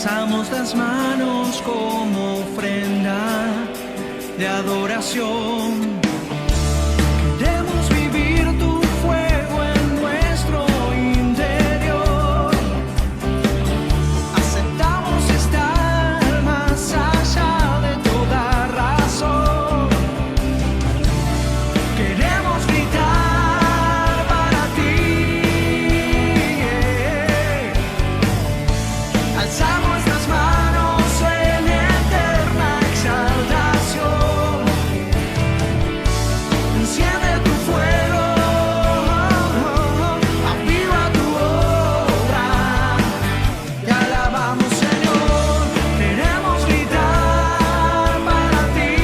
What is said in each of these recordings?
alzamos las manos como ofrenda de adoración. Queremos vivir tu fuego en nuestro interior. Aceptamos estar más allá de toda razón. Queremos gritar para ti. Alzamos las manos en eterna exaltación. Enciende tu fuego, aviva tu obra. Te alabamos, Señor. Queremos gritar para ti.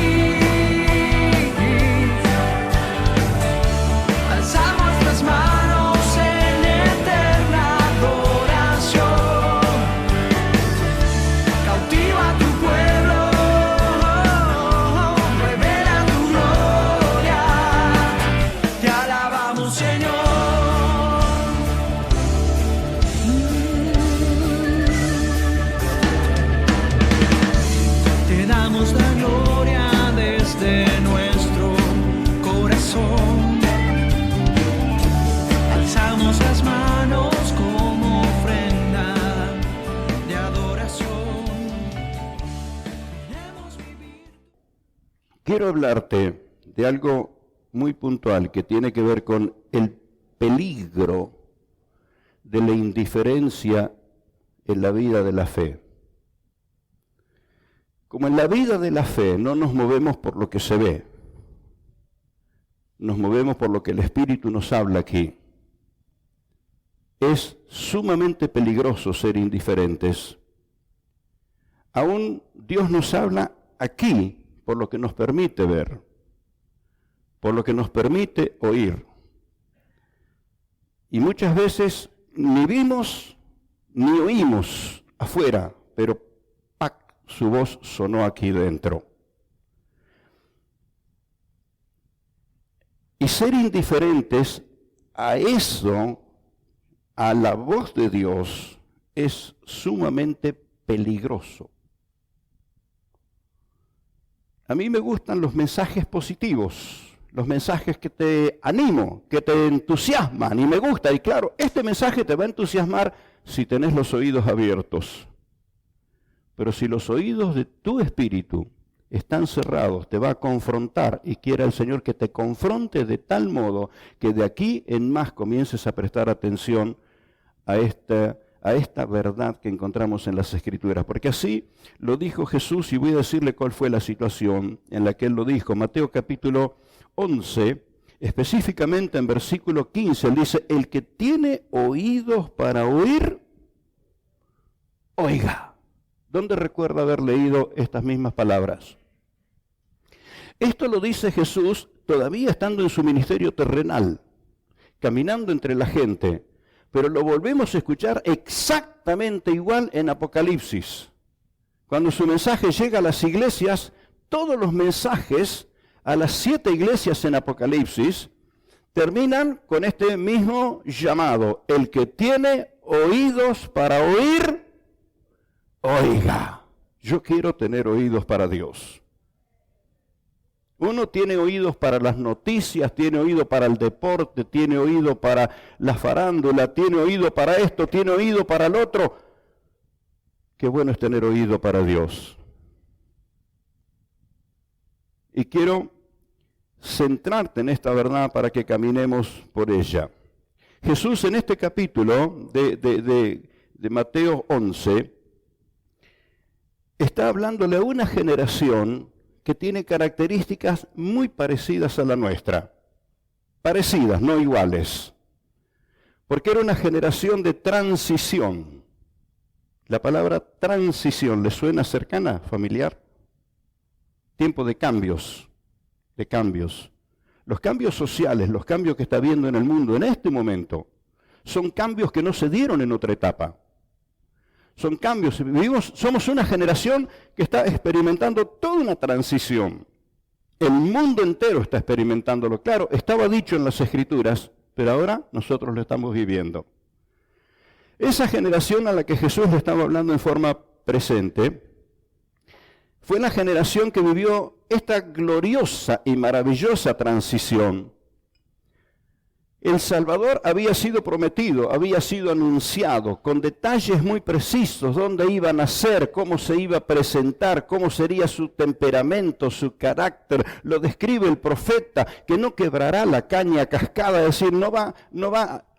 Alzamos las manos en eterna adoración. Cautiva tu pueblo, revela tu gloria. Te alabamos, Señor. Te damos la gloria desde nuestro corazón. Alzamos las manos como ofrenda de adoración. Queremos vivir. Quiero hablarte de algo muy puntual que tiene que ver con el peligro de la indiferencia en la vida de la fe. Como en la vida de la fe no nos movemos por lo que se ve, nos movemos por lo que el Espíritu nos habla aquí. Es sumamente peligroso ser indiferentes. Aún Dios nos habla aquí por lo que nos permite ver, por lo que nos permite oír. Y muchas veces ni vimos ni oímos afuera, pero ¡pac!, su voz sonó aquí dentro. Y ser indiferentes a eso, a la voz de Dios, es sumamente peligroso. A mí me gustan los mensajes positivos, los mensajes que te animan, que te entusiasman, y me gusta. Y claro, este mensaje te va a entusiasmar si tenés los oídos abiertos. Pero si los oídos de tu espíritu están cerrados, te va a confrontar, y quiera el Señor que te confronte de tal modo que de aquí en más comiences a prestar atención a esta verdad que encontramos en las Escrituras. Porque así lo dijo Jesús, y voy a decirle cuál fue la situación en la que Él lo dijo. Mateo capítulo 11, específicamente en versículo 15, Él dice: el que tiene oídos para oír, oiga. ¿Dónde recuerda haber leído estas mismas palabras? Esto lo dice Jesús todavía estando en su ministerio terrenal, caminando entre la gente, pero lo volvemos a escuchar exactamente igual en Apocalipsis. Cuando su mensaje llega a las iglesias, todos los mensajes a las 7 iglesias en Apocalipsis terminan con este mismo llamado: el que tiene oídos para oír, oiga. Yo quiero tener oídos para Dios. Uno tiene oídos para las noticias, tiene oído para el deporte, tiene oído para la farándula, tiene oído para esto, tiene oído para el otro. Qué bueno es tener oído para Dios. Y quiero centrarte en esta verdad para que caminemos por ella. Jesús en este capítulo de Mateo 11 está hablándole a una generación que tiene características muy parecidas a la nuestra. Parecidas, no iguales. Porque era una generación de transición. La palabra transición, ¿le suena cercana, familiar? Tiempo de cambios, de cambios. Los cambios sociales, los cambios que está habiendo en el mundo en este momento, son cambios que no se dieron en otra etapa. Son cambios, somos una generación que está experimentando toda una transición. El mundo entero está experimentándolo. Claro, estaba dicho en las Escrituras, pero ahora nosotros lo estamos viviendo. Esa generación a la que Jesús le estaba hablando en forma presente, fue la generación que vivió esta gloriosa y maravillosa transición. El Salvador había sido prometido, había sido anunciado con detalles muy precisos, dónde iba a nacer, cómo se iba a presentar, cómo sería su temperamento, su carácter. Lo describe el profeta, que no quebrará la caña cascada, es decir, no va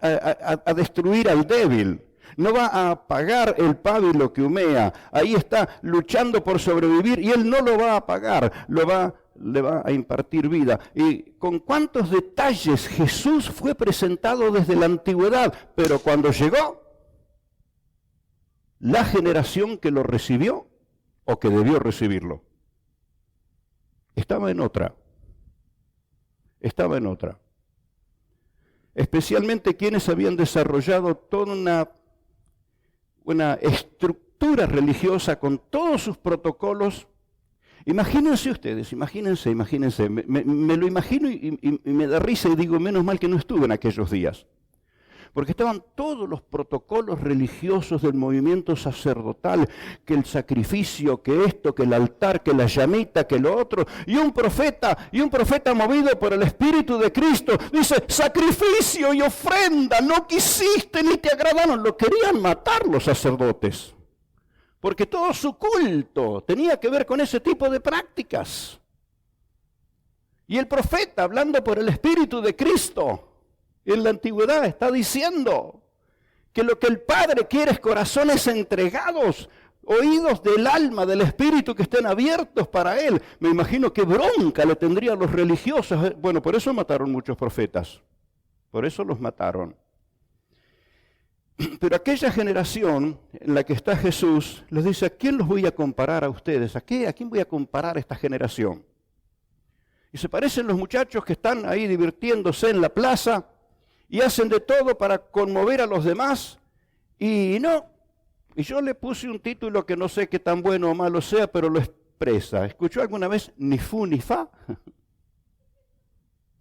a destruir al débil. No va a apagar el pábilo que humea. Ahí está luchando por sobrevivir y él no lo va a apagar, le va a impartir vida. Y con cuántos detalles Jesús fue presentado desde la antigüedad, pero cuando llegó, la generación que lo recibió o que debió recibirlo, estaba en otra. Estaba en otra. Especialmente quienes habían desarrollado toda una estructura religiosa con todos sus protocolos. Imagínense ustedes, imagínense, me lo imagino y me da risa y digo, menos mal que no estuve en aquellos días. Porque estaban todos los protocolos religiosos del movimiento sacerdotal, que el sacrificio, que esto, que el altar, que la llamita, que lo otro, y un profeta movido por el Espíritu de Cristo, dice, sacrificio y ofrenda, no quisiste ni te agradaron, lo querían matar los sacerdotes. Porque todo su culto tenía que ver con ese tipo de prácticas. Y el profeta, hablando por el Espíritu de Cristo, en la antigüedad está diciendo que lo que el Padre quiere es corazones entregados, oídos del alma, del Espíritu que estén abiertos para Él. Me imagino que bronca le tendrían los religiosos. Bueno, por eso mataron muchos profetas. Por eso los mataron. Pero aquella generación en la que está Jesús les dice, ¿a quién los voy a comparar a ustedes? ¿A quién voy a comparar a esta generación? Y se parecen los muchachos que están ahí divirtiéndose en la plaza y hacen de todo para conmover a los demás. Y yo le puse un título que no sé qué tan bueno o malo sea, pero lo expresa. ¿Escuchó alguna vez ni fu ni fa?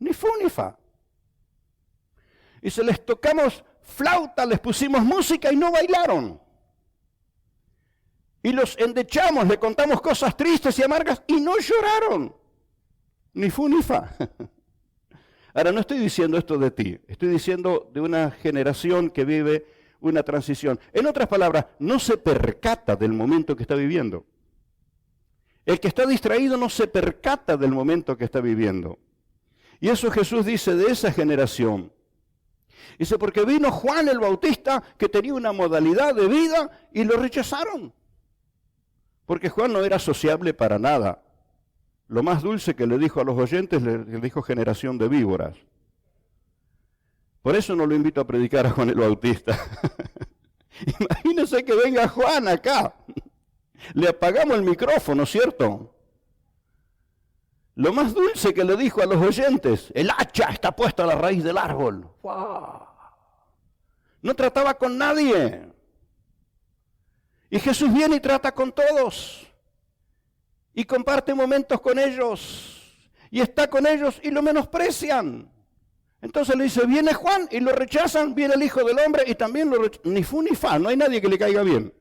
Ni fu ni fa. Y se les tocamos flauta, les pusimos música y no bailaron. Y los endechamos, le contamos cosas tristes y amargas y no lloraron. Ni fu ni fa. Ahora, no estoy diciendo esto de ti, estoy diciendo de una generación que vive una transición. En otras palabras, no se percata del momento que está viviendo. El que está distraído no se percata del momento que está viviendo. Y eso Jesús dice de esa generación. Dice, porque vino Juan el Bautista que tenía una modalidad de vida y lo rechazaron. Porque Juan no era sociable para nada. Lo más dulce que le dijo a los oyentes, le dijo generación de víboras. Por eso no lo invito a predicar a Juan el Bautista. Imagínense que venga Juan acá. Le apagamos el micrófono, ¿cierto? Lo más dulce que le dijo a los oyentes, el hacha está puesta a la raíz del árbol. ¡Wow! No trataba con nadie. Y Jesús viene y trata con todos. Y comparte momentos con ellos. Y está con ellos y lo menosprecian. Entonces le dice, viene Juan y lo rechazan, viene el Hijo del Hombre y también lo rechazan. Ni fu ni fa, no hay nadie que le caiga bien.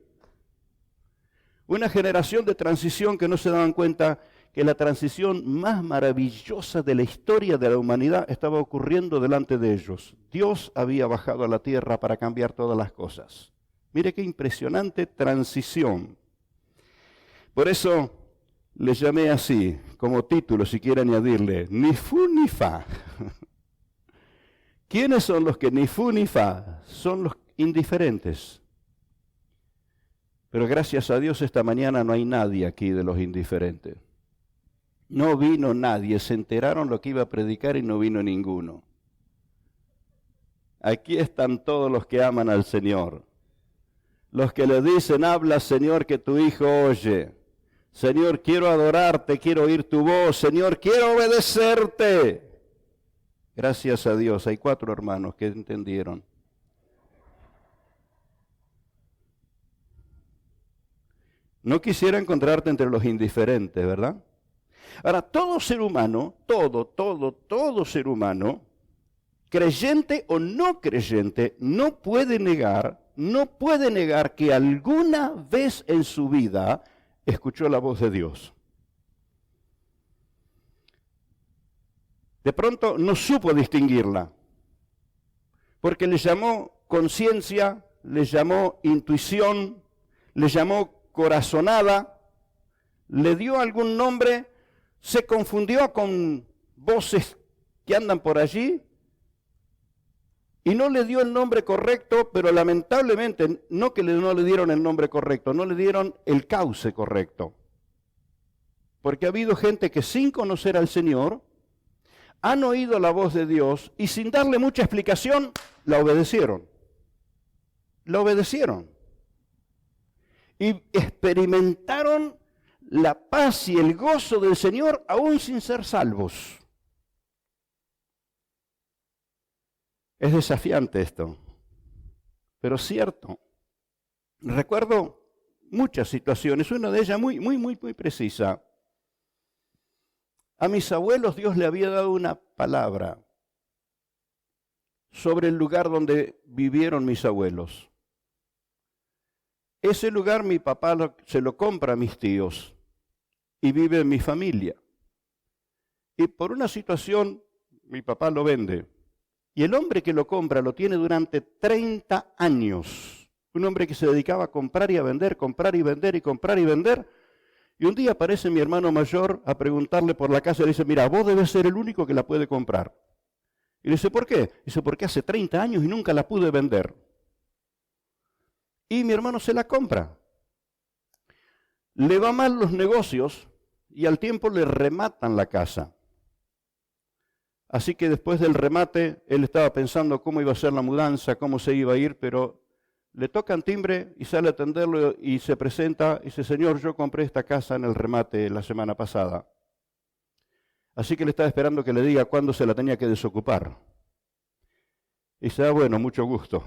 Una generación de transición que no se daban cuenta que la transición más maravillosa de la historia de la humanidad estaba ocurriendo delante de ellos. Dios había bajado a la tierra para cambiar todas las cosas. Mire qué impresionante transición. Por eso le llamé así, como título, si quiere añadirle, ni fu ni fa. ¿Quiénes son los que ni fu ni fa? Son los indiferentes. Pero gracias a Dios esta mañana no hay nadie aquí de los indiferentes. No vino nadie, se enteraron lo que iba a predicar y no vino ninguno. Aquí están todos los que aman al Señor. Los que le dicen, habla Señor que tu Hijo oye. Señor, quiero adorarte, quiero oír tu voz. Señor, quiero obedecerte. Gracias a Dios, hay 4 hermanos que entendieron. No quisiera encontrarte entre los indiferentes, ¿verdad? Ahora, todo ser humano, todo ser humano, creyente o no creyente, no puede negar que alguna vez en su vida escuchó la voz de Dios. De pronto no supo distinguirla, porque le llamó conciencia, le llamó intuición, le llamó corazonada, le dio algún nombre, se confundió con voces que andan por allí y no le dio el nombre correcto, pero lamentablemente no le dieron el nombre correcto, no le dieron el cauce correcto. Porque ha habido gente que sin conocer al Señor han oído la voz de Dios y sin darle mucha explicación la obedecieron. La obedecieron. Y experimentaron la paz y el gozo del Señor aún sin ser salvos. Es desafiante esto, pero cierto. Recuerdo muchas situaciones, una de ellas muy precisa. A mis abuelos Dios le había dado una palabra sobre el lugar donde vivieron mis abuelos. Ese lugar mi papá se lo compra a mis tíos y vive en mi familia. Y por una situación mi papá lo vende. Y el hombre que lo compra lo tiene durante 30 años. Un hombre que se dedicaba a comprar y a vender, comprar y vender y comprar y vender. Y un día aparece mi hermano mayor a preguntarle por la casa y le dice, mira, vos debes ser el único que la puede comprar. Y le dice, ¿por qué? Dice, porque hace 30 años y nunca la pude vender. Y mi hermano se la compra. Le va mal los negocios y al tiempo le rematan la casa. Así que después del remate, él estaba pensando cómo iba a ser la mudanza, cómo se iba a ir, pero le tocan timbre y sale a atenderlo y se presenta y dice, Señor, yo compré esta casa en el remate la semana pasada. Así que le estaba esperando que le diga cuándo se la tenía que desocupar. Y dice, bueno, mucho gusto.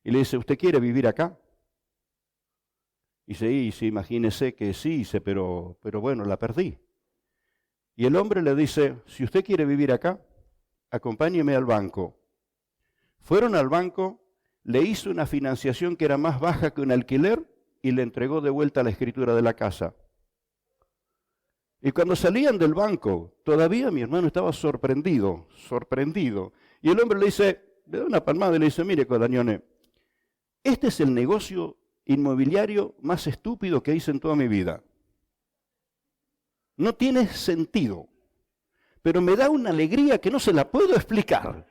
Y le dice, ¿usted quiere vivir acá? Y dice, sí, imagínese que sí, dice, pero bueno, la perdí. Y el hombre le dice, si usted quiere vivir acá, acompáñeme al banco. Fueron al banco, le hizo una financiación que era más baja que un alquiler y le entregó de vuelta la escritura de la casa. Y cuando salían del banco, todavía mi hermano estaba sorprendido. Y el hombre le dice, le da una palmada y le dice, mire, Codañone, este es el negocio inmobiliario más estúpido que hice en toda mi vida. No tiene sentido, pero me da una alegría que no se la puedo explicar.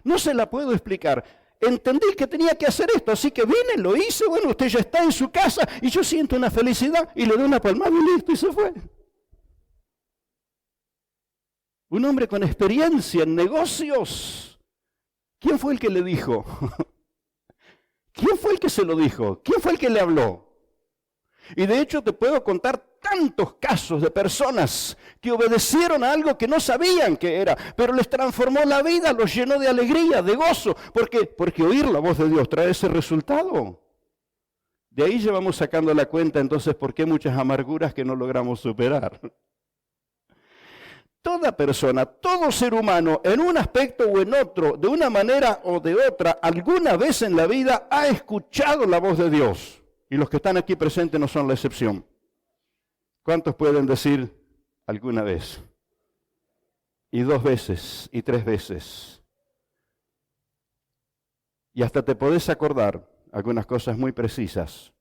No se la puedo explicar. Entendí que tenía que hacer esto, así que vine, lo hice, bueno, usted ya está en su casa y yo siento una felicidad y le doy una palmada y listo, y se fue. Un hombre con experiencia en negocios. ¿Quién fue el que le dijo? ¿Quién fue el que se lo dijo? ¿Quién fue el que le habló? Y de hecho te puedo contar tantos casos de personas que obedecieron a algo que no sabían que era, pero les transformó la vida, los llenó de alegría, de gozo. ¿Por qué? Porque oír la voz de Dios trae ese resultado. De ahí llevamos sacando la cuenta entonces por qué muchas amarguras que no logramos superar. Toda persona, todo ser humano, en un aspecto o en otro, de una manera o de otra, alguna vez en la vida ha escuchado la voz de Dios. Y los que están aquí presentes no son la excepción. ¿Cuántos pueden decir alguna vez? Y 2 veces, y 3 veces. Y hasta te podés acordar algunas cosas muy precisas.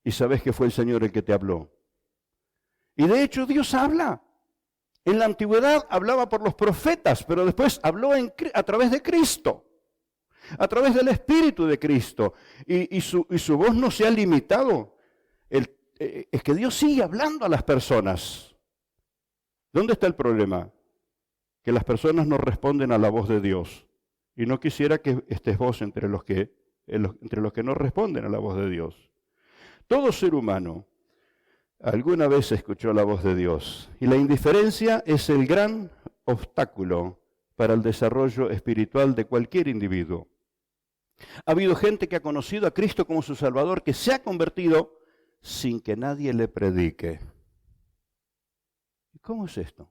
Y sabés que fue el Señor el que te habló. Y de hecho Dios habla. En la antigüedad hablaba por los profetas, pero después habló a través de Cristo. A través del Espíritu de Cristo. Y su voz no se ha limitado. Es que Dios sigue hablando a las personas. ¿Dónde está el problema? Que las personas no responden a la voz de Dios. Y no quisiera que estés vos entre los que no responden a la voz de Dios. Todo ser humano alguna vez escuchó la voz de Dios. Y la indiferencia es el gran obstáculo para el desarrollo espiritual de cualquier individuo. Ha habido gente que ha conocido a Cristo como su Salvador, que se ha convertido sin que nadie le predique. ¿Y cómo es esto?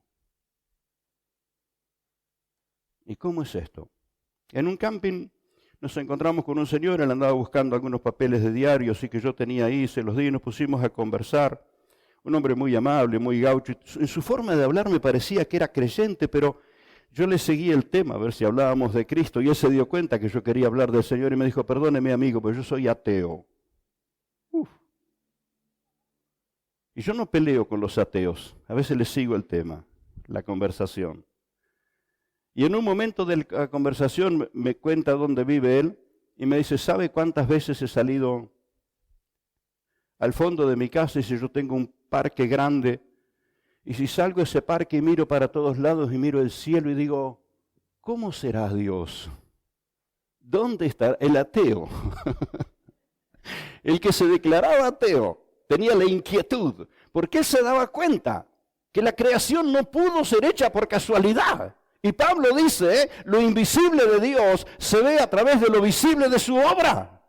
¿Y cómo es esto? En un camping nos encontramos con un señor, él andaba buscando algunos papeles de diario, así que yo tenía ahí, se los di y nos pusimos a conversar. Un hombre muy amable, muy gaucho. En su forma de hablar me parecía que era creyente, pero yo le seguí el tema, a ver si hablábamos de Cristo, y él se dio cuenta que yo quería hablar del Señor y me dijo, perdóneme amigo, pero yo soy ateo. Uf. Y yo no peleo con los ateos, a veces les sigo el tema, la conversación. Y en un momento de la conversación me cuenta dónde vive él y me dice, ¿sabe cuántas veces he salido al fondo de mi casa? Y si yo tengo un parque grande, y si salgo a ese parque y miro para todos lados y miro el cielo y digo, ¿cómo será Dios? ¿Dónde está el ateo? El que se declaraba ateo tenía la inquietud, porque él se daba cuenta que la creación no pudo ser hecha por casualidad. Y Pablo dice, lo invisible de Dios se ve a través de lo visible de su obra.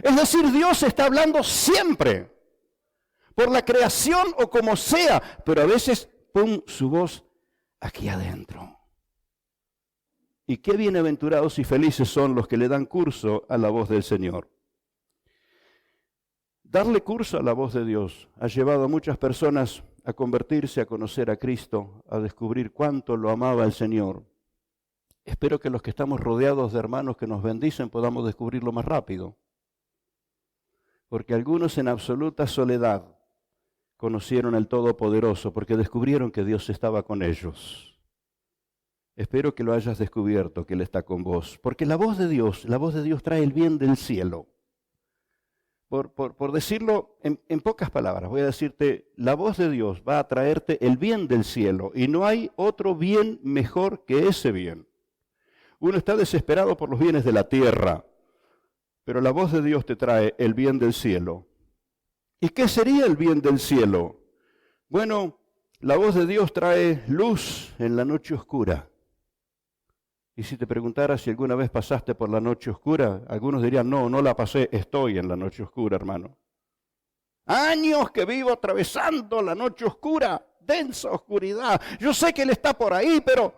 Es decir, Dios está hablando siempre, por la creación o como sea, pero a veces pon su voz aquí adentro. Y qué bienaventurados y felices son los que le dan curso a la voz del Señor. Darle curso a la voz de Dios ha llevado a muchas personas a convertirse, a conocer a Cristo, a descubrir cuánto lo amaba el Señor. Espero que los que estamos rodeados de hermanos que nos bendicen podamos descubrirlo más rápido. Porque algunos en absoluta soledad conocieron al Todopoderoso, porque descubrieron que Dios estaba con ellos. Espero que lo hayas descubierto, que Él está con vos. Porque la voz de Dios trae el bien del cielo. Por decirlo en pocas palabras, voy a decirte, la voz de Dios va a traerte el bien del cielo y no hay otro bien mejor que ese bien. Uno está desesperado por los bienes de la tierra, pero la voz de Dios te trae el bien del cielo. ¿Y qué sería el bien del cielo? Bueno, la voz de Dios trae luz en la noche oscura. Y si te preguntara si alguna vez pasaste por la noche oscura, algunos dirían, no la pasé, estoy en la noche oscura, hermano. Años que vivo atravesando la noche oscura, densa oscuridad. Yo sé que Él está por ahí, pero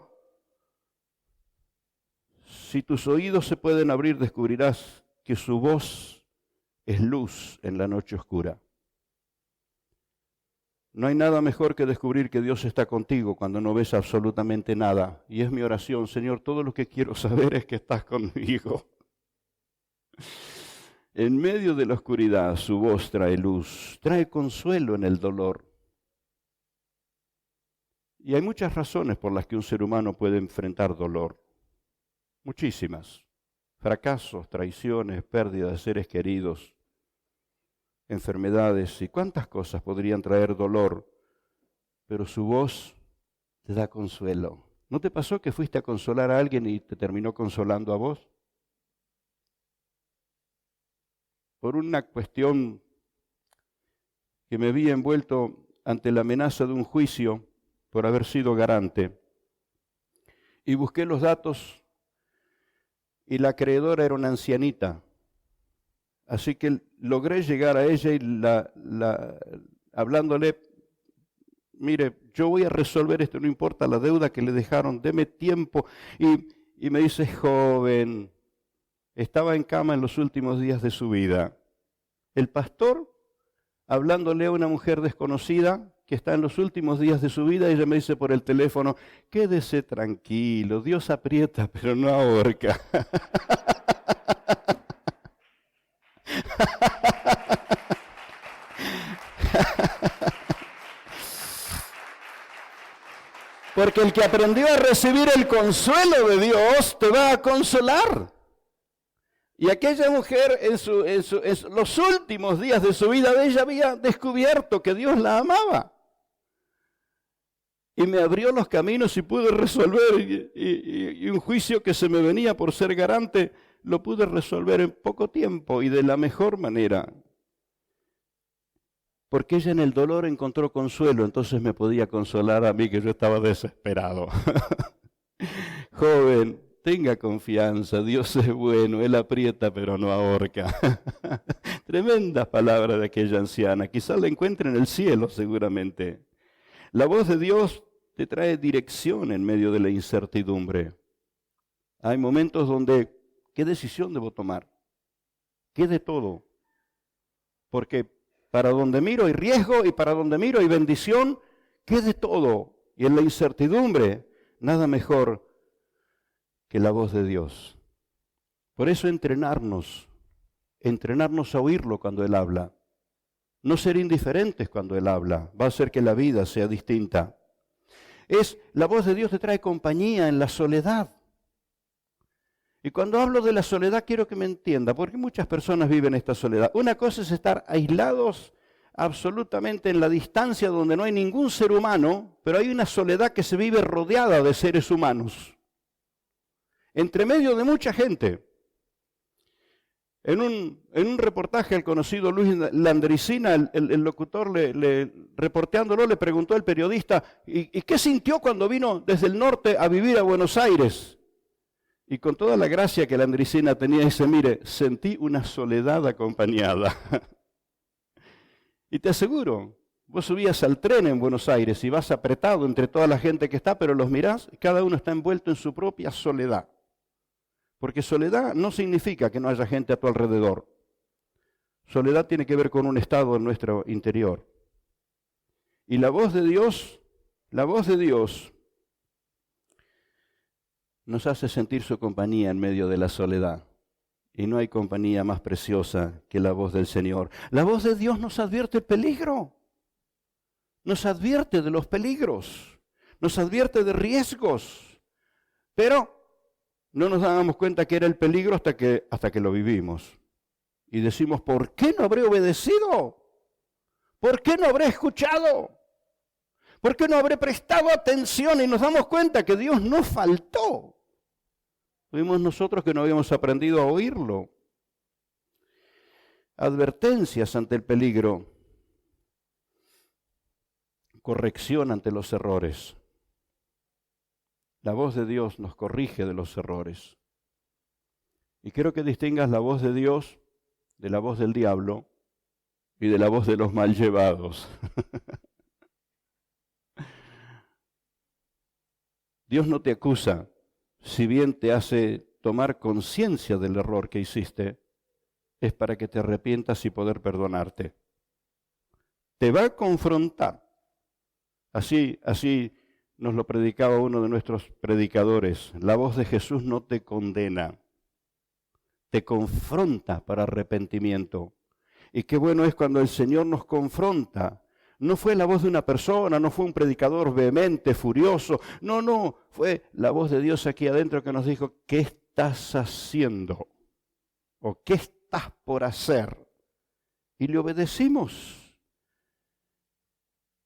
si tus oídos se pueden abrir, descubrirás que su voz es luz en la noche oscura. No hay nada mejor que descubrir que Dios está contigo cuando no ves absolutamente nada. Y es mi oración, Señor, todo lo que quiero saber es que estás conmigo. En medio de la oscuridad, su voz trae luz, trae consuelo en el dolor. Y hay muchas razones por las que un ser humano puede enfrentar dolor. Muchísimas. Fracasos, traiciones, pérdida de seres queridos, enfermedades y cuántas cosas podrían traer dolor, pero su voz te da consuelo. ¿No te pasó que fuiste a consolar a alguien y te terminó consolando a vos? Por una cuestión que me vi envuelto ante la amenaza de un juicio por haber sido garante, y busqué los datos y la acreedora era una ancianita. Así que logré llegar a ella y hablándole, mire, yo voy a resolver esto, no importa la deuda que le dejaron, deme tiempo. Y me dice, joven, estaba en cama en los últimos días de su vida. El pastor, hablándole a una mujer desconocida que está en los últimos días de su vida, ella me dice por el teléfono, quédese tranquilo, Dios aprieta pero no ahorca. Porque el que aprendió a recibir el consuelo de Dios te va a consolar. Y aquella mujer en los últimos días de su vida, ella había descubierto que Dios la amaba. Y me abrió los caminos y pude resolver, y un juicio que se me venía por ser garante, lo pude resolver en poco tiempo y de la mejor manera. Porque ella en el dolor encontró consuelo, entonces me podía consolar a mí que yo estaba desesperado. Joven, tenga confianza, Dios es bueno, Él aprieta pero no ahorca. Tremendas palabras de aquella anciana, quizás la encuentre en el cielo seguramente. La voz de Dios te trae dirección en medio de la incertidumbre. Hay momentos donde, ¿qué decisión debo tomar? ¿Qué de todo? Porque para donde miro hay riesgo y para donde miro hay bendición. ¿Qué de todo? Y en la incertidumbre, nada mejor que la voz de Dios. Por eso entrenarnos a oírlo cuando Él habla. No ser indiferentes cuando Él habla, va a hacer que la vida sea distinta. La voz de Dios te trae compañía en la soledad. Y cuando hablo de la soledad quiero que me entienda, porque muchas personas viven esta soledad. Una cosa es estar aislados absolutamente en la distancia donde no hay ningún ser humano, pero hay una soledad que se vive rodeada de seres humanos. Entre medio de mucha gente. En un reportaje al conocido Luis Landricina, el locutor reporteándolo le preguntó al periodista, ¿y qué sintió cuando vino desde el norte a vivir a Buenos Aires? Y con toda la gracia que Landricina tenía, dice, mire, sentí una soledad acompañada. Y te aseguro, vos subías al tren en Buenos Aires y vas apretado entre toda la gente que está, pero los mirás, cada uno está envuelto en su propia soledad. Porque soledad no significa que no haya gente a tu alrededor. Soledad tiene que ver con un estado en nuestro interior. Y la voz de Dios nos hace sentir su compañía en medio de la soledad. Y no hay compañía más preciosa que la voz del Señor. La voz de Dios nos advierte el peligro. Nos advierte de los peligros. Nos advierte de riesgos. Pero no nos dábamos cuenta que era el peligro hasta que lo vivimos. Y decimos, ¿por qué no habré obedecido? ¿Por qué no habré escuchado? ¿Por qué no habré prestado atención? Y nos damos cuenta que Dios no faltó. Fuimos nosotros que no habíamos aprendido a oírlo. Advertencias ante el peligro. Corrección ante los errores. La voz de Dios nos corrige de los errores. Y quiero que distingas la voz de Dios de la voz del diablo y de la voz de los mal llevados. Dios no te acusa, si bien te hace tomar conciencia del error que hiciste, es para que te arrepientas y poder perdonarte. Te va a confrontar. Así nos lo predicaba uno de nuestros predicadores. La voz de Jesús no te condena, te confronta para arrepentimiento. Y qué bueno es cuando el Señor nos confronta. No fue la voz de una persona, no fue un predicador vehemente, furioso. No, fue la voz de Dios aquí adentro que nos dijo, ¿qué estás haciendo? ¿O qué estás por hacer? Y le obedecimos.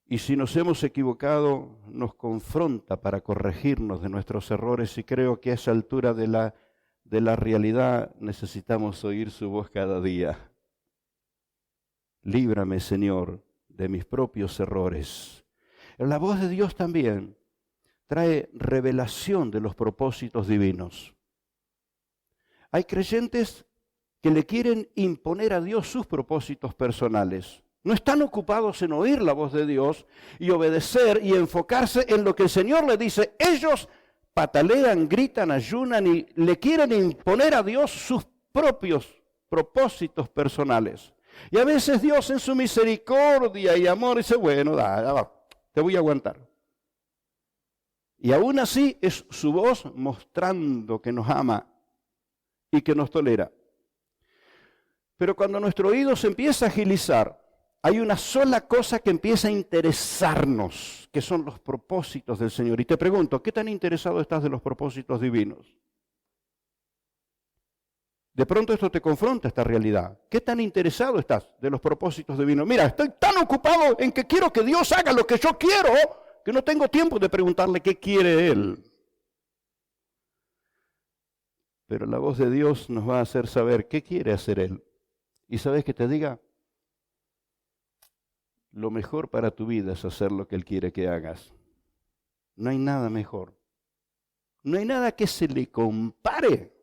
Y si nos hemos equivocado, nos confronta para corregirnos de nuestros errores. Y creo que a esa altura de la realidad necesitamos oír su voz cada día. Líbrame, Señor, de mis propios errores. La voz de Dios también trae revelación de los propósitos divinos. Hay creyentes que le quieren imponer a Dios sus propósitos personales. No están ocupados en oír la voz de Dios y obedecer y enfocarse en lo que el Señor le dice. Ellos patalean, gritan, ayunan y le quieren imponer a Dios sus propios propósitos personales. Y a veces Dios en su misericordia y amor dice, bueno, te voy a aguantar. Y aún así es su voz mostrando que nos ama y que nos tolera. Pero cuando nuestro oído se empieza a agilizar, hay una sola cosa que empieza a interesarnos, que son los propósitos del Señor. Y te pregunto, ¿qué tan interesado estás de los propósitos divinos? De pronto esto te confronta esta realidad. ¿Qué tan interesado estás de los propósitos divinos? Mira, estoy tan ocupado en que quiero que Dios haga lo que yo quiero, que no tengo tiempo de preguntarle qué quiere Él. Pero la voz de Dios nos va a hacer saber qué quiere hacer Él. Y ¿sabes qué te diga? Lo mejor para tu vida es hacer lo que Él quiere que hagas. No hay nada mejor. No hay nada que se le compare.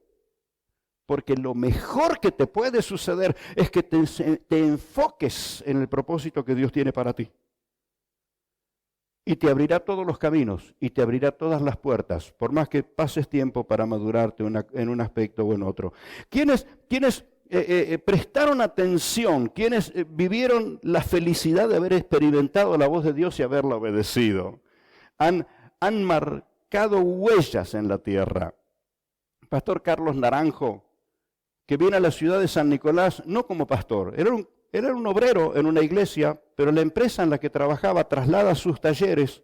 Porque lo mejor que te puede suceder es que te enfoques en el propósito que Dios tiene para ti. y te abrirá todos los caminos y te abrirá todas las puertas, por más que pases tiempo para madurarte en un aspecto o en otro. ¿Quiénes prestaron atención? ¿Quiénes vivieron la felicidad de haber experimentado la voz de Dios y haberla obedecido? Han marcado huellas en la tierra. Pastor Carlos Naranjo, que viene a la ciudad de San Nicolás, no como pastor, era un obrero en una iglesia, pero la empresa en la que trabajaba traslada sus talleres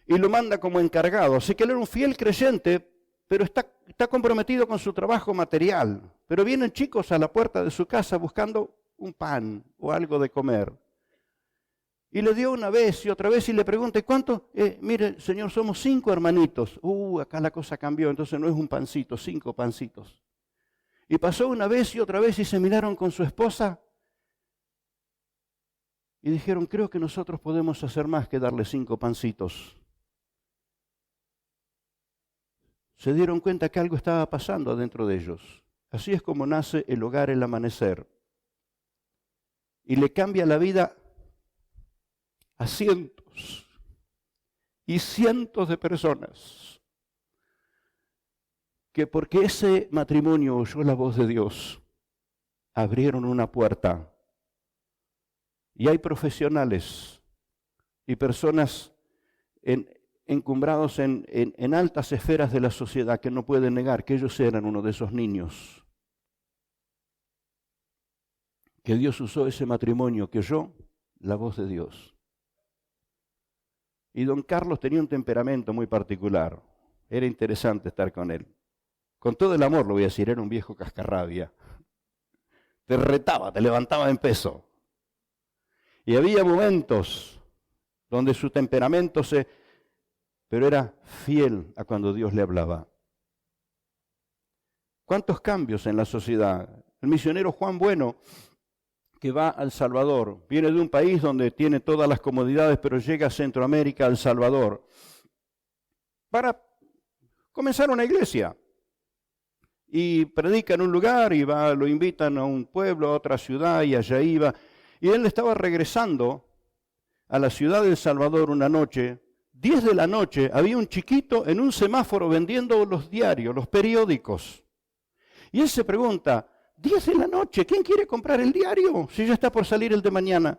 y lo manda como encargado. Así que él era un fiel creyente, pero está comprometido con su trabajo material. Pero vienen chicos a la puerta de su casa buscando un pan o algo de comer. Y le dio una vez y otra vez y le pregunta, ¿cuánto? Mire, señor, somos 5 hermanitos. Acá la cosa cambió, entonces no es un pancito, 5 pancitos. Y pasó una vez y otra vez y se miraron con su esposa y dijeron, creo que nosotros podemos hacer más que darle 5 pancitos. Se dieron cuenta que algo estaba pasando adentro de ellos. Así es como nace el hogar El Amanecer. Y le cambia la vida a cientos y cientos de personas que porque ese matrimonio oyó la voz de Dios, abrieron una puerta. Y hay profesionales y personas encumbrados en altas esferas de la sociedad que no pueden negar que ellos eran uno de esos niños. Que Dios usó ese matrimonio, que oyó la voz de Dios. Y don Carlos tenía un temperamento muy particular. Era interesante estar con él. Con todo el amor lo voy a decir, era un viejo cascarrabia. Te retaba, te levantaba en peso. Y había momentos donde su temperamento pero era fiel a cuando Dios le hablaba. ¿Cuántos cambios en la sociedad? El misionero Juan Bueno, que va a El Salvador, viene de un país donde tiene todas las comodidades, pero llega a Centroamérica, a El Salvador, para comenzar una iglesia. Y predica en un lugar y lo invitan a un pueblo, a otra ciudad, y allá iba. Y él estaba regresando a la ciudad de El Salvador una noche, 10 de la noche, había un chiquito en un semáforo vendiendo los diarios, los periódicos. Y él se pregunta, 10 de la noche, ¿quién quiere comprar el diario si ya está por salir el de mañana?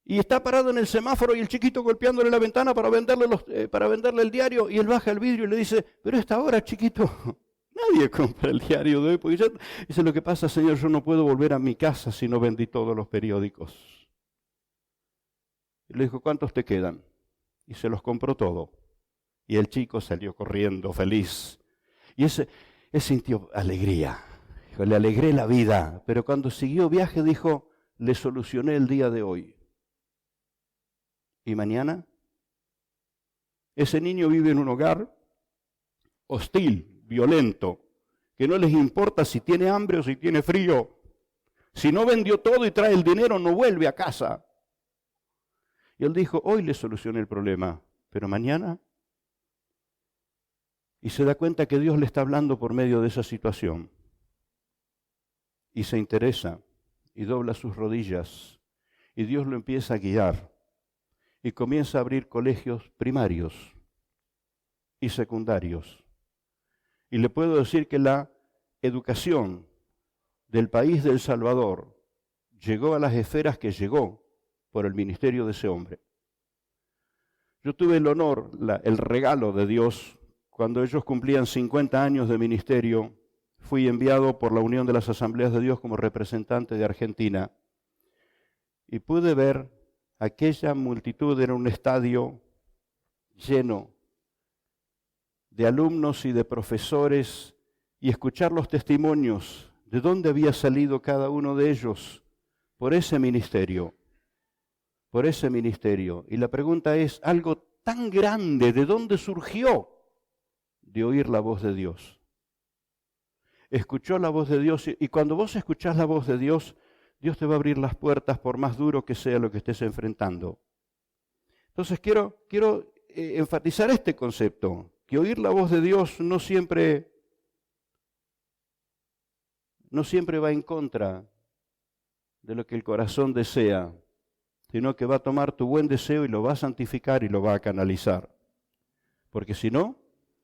Y está parado en el semáforo y el chiquito golpeándole la ventana para venderle el diario, y él baja el vidrio y le dice, pero a esta hora, chiquito, nadie compra el diario de hoy, porque dice, lo que pasa, señor, yo no puedo volver a mi casa si no vendí todos los periódicos. Y le dijo, ¿cuántos te quedan? Y se los compró todo. Y el chico salió corriendo, feliz. Y él sintió alegría. Dijo, le alegré la vida. Pero cuando siguió viaje dijo, le solucioné el día de hoy. ¿Y mañana? Ese niño vive en un hogar hostil, violento, que no les importa si tiene hambre o si tiene frío. Si no vendió todo y trae el dinero, no vuelve a casa. Y él dijo, hoy le solucioné el problema, pero mañana. Y se da cuenta que Dios le está hablando por medio de esa situación. Y se interesa y dobla sus rodillas. Y Dios lo empieza a guiar. Y comienza a abrir colegios primarios y secundarios. Y le puedo decir que la educación del país de El Salvador llegó a las esferas que llegó por el ministerio de ese hombre. Yo tuve el honor, el regalo de Dios, cuando ellos cumplían 50 años de ministerio, fui enviado por la Unión de las Asambleas de Dios como representante de Argentina y pude ver aquella multitud, era un estadio lleno de alumnos y de profesores, y escuchar los testimonios de dónde había salido cada uno de ellos por ese ministerio. Por ese ministerio. Y la pregunta es, algo tan grande, ¿de dónde surgió? De oír la voz de Dios. Escuchó la voz de Dios, y cuando vos escuchás la voz de Dios, Dios te va a abrir las puertas por más duro que sea lo que estés enfrentando. Entonces quiero enfatizar este concepto, que oír la voz de Dios no siempre va en contra de lo que el corazón desea. sino que va a tomar tu buen deseo y lo va a santificar y lo va a canalizar. Porque si no,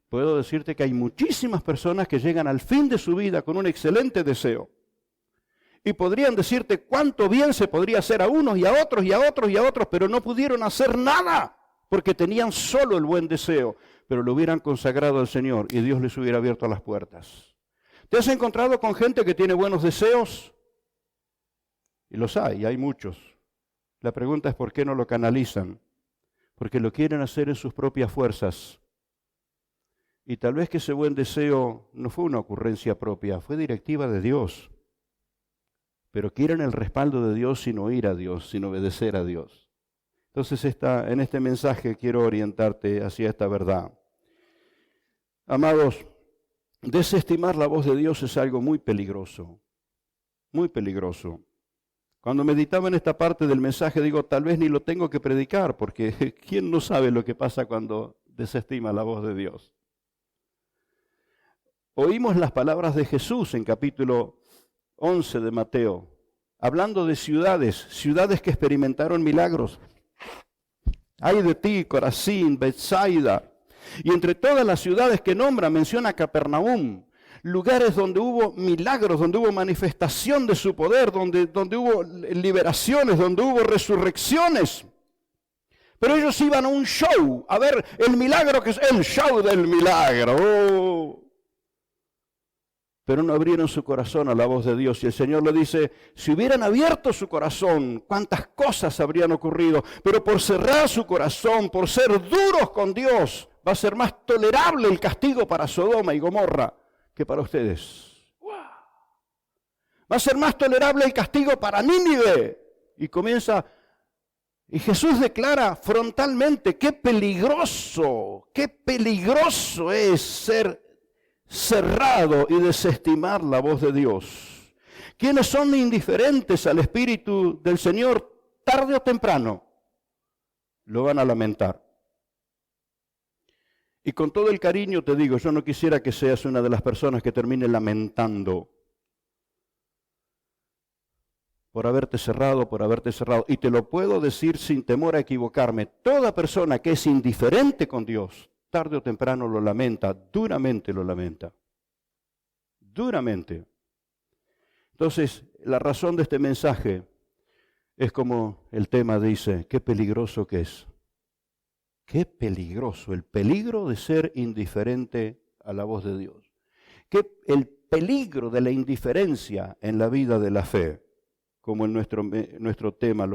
puedo decirte que hay muchísimas personas que llegan al fin de su vida con un excelente deseo. Y podrían decirte cuánto bien se podría hacer a unos y a otros y a otros y a otros, pero no pudieron hacer nada porque tenían solo el buen deseo, pero lo hubieran consagrado al Señor y Dios les hubiera abierto las puertas. ¿Te has encontrado con gente que tiene buenos deseos? Y los hay muchos. La pregunta es ¿por qué no lo canalizan? Porque lo quieren hacer en sus propias fuerzas. Y tal vez que ese buen deseo no fue una ocurrencia propia, fue directiva de Dios. Pero quieren el respaldo de Dios sin oír a Dios, sin obedecer a Dios. Entonces en este mensaje quiero orientarte hacia esta verdad. Amados, desestimar la voz de Dios es algo muy peligroso, muy peligroso. Cuando meditaba en esta parte del mensaje digo, tal vez ni lo tengo que predicar, porque ¿quién no sabe lo que pasa cuando desestima la voz de Dios? Oímos las palabras de Jesús en capítulo 11 de Mateo, hablando de ciudades que experimentaron milagros. Ay de ti, Corazín, Betsaida. Y entre todas las ciudades que nombra, menciona Capernaum, lugares donde hubo milagros, donde hubo manifestación de su poder, donde hubo liberaciones, donde hubo resurrecciones. Pero ellos iban a un show, a ver el milagro que es el show del milagro. Oh. Pero no abrieron su corazón a la voz de Dios. Y el Señor le dice, si hubieran abierto su corazón, cuántas cosas habrían ocurrido. Pero por cerrar su corazón, por ser duros con Dios, va a ser más tolerable el castigo para Sodoma y Gomorra que para ustedes. Va a ser más tolerable el castigo para Nínive. Y Jesús declara frontalmente, qué peligroso es ser cerrado y desestimar la voz de Dios. Quienes son indiferentes al Espíritu del Señor, tarde o temprano, lo van a lamentar. Y con todo el cariño te digo, yo no quisiera que seas una de las personas que termine lamentando por haberte cerrado. Y te lo puedo decir sin temor a equivocarme, toda persona que es indiferente con Dios, tarde o temprano lo lamenta, duramente lo lamenta. Duramente. Entonces, la razón de este mensaje es como el tema dice, qué peligroso que es. Qué peligroso, el peligro de ser indiferente a la voz de Dios. El peligro de la indiferencia en la vida de la fe, como en nuestro tema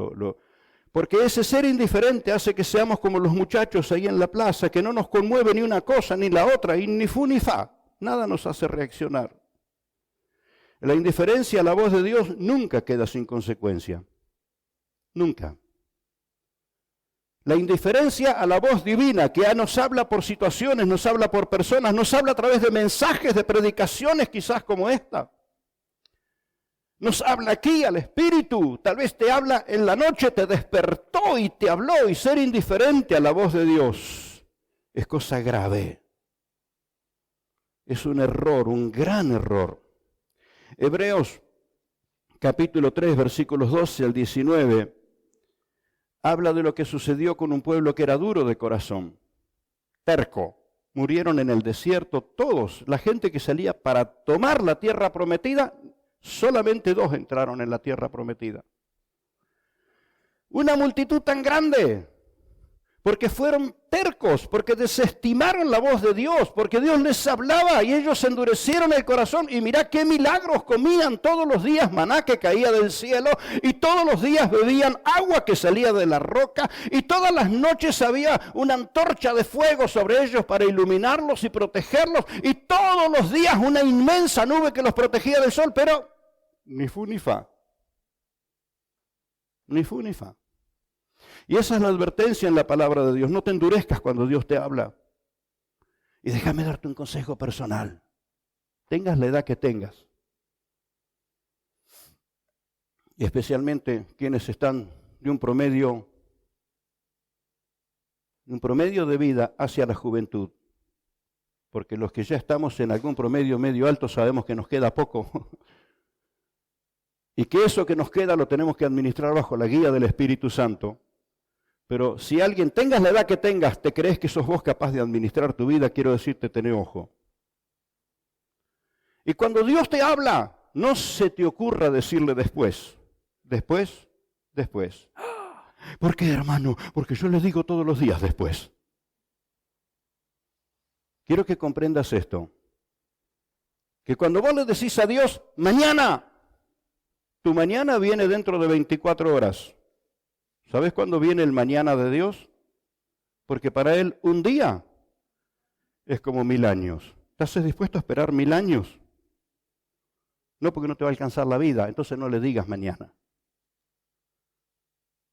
porque ese ser indiferente hace que seamos como los muchachos ahí en la plaza, que no nos conmueve ni una cosa ni la otra, y ni fu ni fa, nada nos hace reaccionar. La indiferencia a la voz de Dios nunca queda sin consecuencia, nunca. La indiferencia a la voz divina, que ya nos habla por situaciones, nos habla por personas, nos habla a través de mensajes, de predicaciones quizás como esta. Nos habla aquí al Espíritu, tal vez te habla en la noche, te despertó y te habló, y ser indiferente a la voz de Dios es cosa grave. Es un error, un gran error. Hebreos capítulo 3, versículos 12 al 19, habla de lo que sucedió con un pueblo que era duro de corazón, terco. Murieron en el desierto todos, la gente que salía para tomar la tierra prometida. Solamente 2 entraron en la tierra prometida. Una multitud tan grande, porque fueron tercos, porque desestimaron la voz de Dios, porque Dios les hablaba y ellos endurecieron el corazón. Y mirá qué milagros comían todos los días, maná que caía del cielo, y todos los días bebían agua que salía de la roca, y todas las noches había una antorcha de fuego sobre ellos para iluminarlos y protegerlos, y todos los días una inmensa nube que los protegía del sol, pero ni fu ni fa. Ni fu ni fa. Y esa es la advertencia en la palabra de Dios. No te endurezcas cuando Dios te habla. Y déjame darte un consejo personal. Tengas la edad que tengas. Y especialmente quienes están de un promedio de vida hacia la juventud. Porque los que ya estamos en algún promedio medio alto sabemos que nos queda poco. y que eso que nos queda lo tenemos que administrar bajo la guía del Espíritu Santo. Pero si alguien, tengas la edad que tengas, te crees que sos vos capaz de administrar tu vida, quiero decirte, tené ojo. Y cuando Dios te habla, no se te ocurra decirle después. Después. ¿Por qué, hermano? Porque yo le digo todos los días después. Quiero que comprendas esto. Que cuando vos le decís a Dios, mañana, tu mañana viene dentro de 24 horas. ¿Sabes cuándo viene el mañana de Dios? Porque para Él un día es como 1000 años. ¿Estás dispuesto a esperar 1000 años? No, porque no te va a alcanzar la vida, entonces no le digas mañana.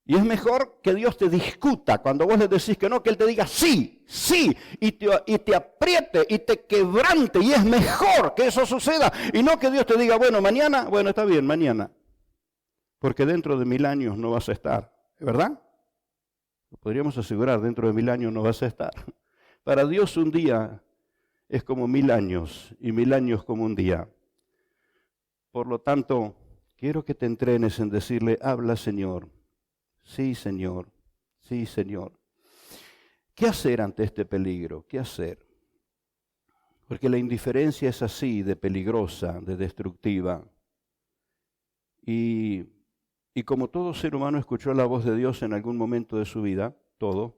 Y es mejor que Dios te discuta cuando vos le decís que no, que Él te diga sí, y te apriete y te quebrante, y es mejor que eso suceda, y no que Dios te diga, bueno, mañana, bueno, está bien, mañana, porque dentro de 1000 años no vas a estar, ¿verdad? Lo podríamos asegurar, dentro de 1000 años no vas a estar. Para Dios un día es como 1000 años, y 1000 años como un día. Por lo tanto, quiero que te entrenes en decirle, habla Señor. Sí, Señor. Sí, Señor. ¿Qué hacer ante este peligro? ¿Qué hacer? Porque la indiferencia es así, de peligrosa, de destructiva. Y como todo ser humano escuchó la voz de Dios en algún momento de su vida, todo.